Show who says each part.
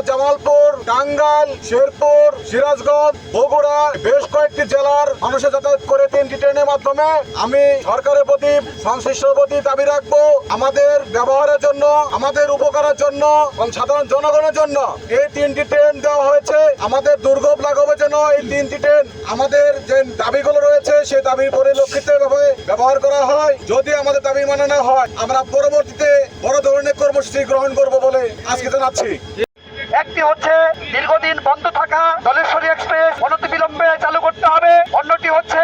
Speaker 1: জামালপুর, টাঙ্গাইল, শেরপুর, সিরাজগঞ্জ, বগুড়া বেশ কয়েকটি জেলার মানুষের যাতায়াত করে 3টি ট্রেনের মাধ্যমে আমি সরকারের প্রতি সংশ্লিষ্টর প্রতি দাবি রাখবো আমাদের ব্যবহারের জন্য, আমাদের উপকারের জন্য এবং সাধারণ জনগণের জন্য এই 3টি ট্রেন দেওয়া হয়েছে। আমাদের দুর্ভোগ লাঘবের জন্য এই 3টি ট্রেন আমাদের যে দাবিগুলো রয়েছে সেই দাবির পরিলক্ষিত ভাবে ব্যবহার করা হয়। যদি আমাদের দাবি মানা না হয় আমরা পরবর্তীতে বড় ধরনের কর্মসূচি গ্রহণ করব বলে আজকে জানাচ্ছি।
Speaker 2: একটি হচ্ছে দীর্ঘদিন বন্ধ থাকা ধলেশ্বরী এক্সপ্রেস অনতিবিলম্বে চালু করতে হবে, অন্যটি হচ্ছে